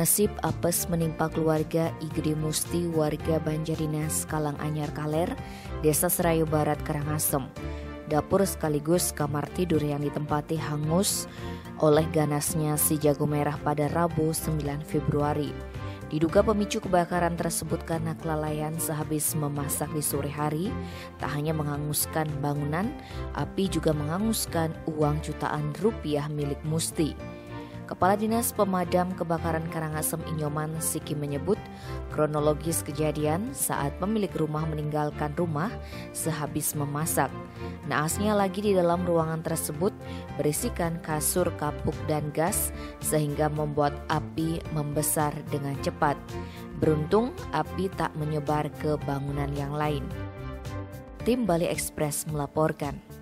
Nasib apes menimpa keluarga Igede Musti warga Banjardinas Kalanganyar Kaler, Desa Serayu Barat, Karangasem. Dapur sekaligus kamar tidur yang ditempati hangus oleh ganasnya si jago merah pada Rabu 9 Februari. Diduga pemicu kebakaran tersebut karena kelalaian sehabis memasak di sore hari. Tak hanya menghanguskan bangunan, api juga menghanguskan uang jutaan rupiah milik Musti. Kepala Dinas Pemadam Kebakaran Karangasem Inyoman Siki menyebut kronologis kejadian saat pemilik rumah meninggalkan rumah sehabis memasak. Naasnya lagi di dalam ruangan tersebut berisikan kasur, kapuk, dan gas sehingga membuat api membesar dengan cepat. Beruntung api tak menyebar ke bangunan yang lain. Tim Bali Express melaporkan.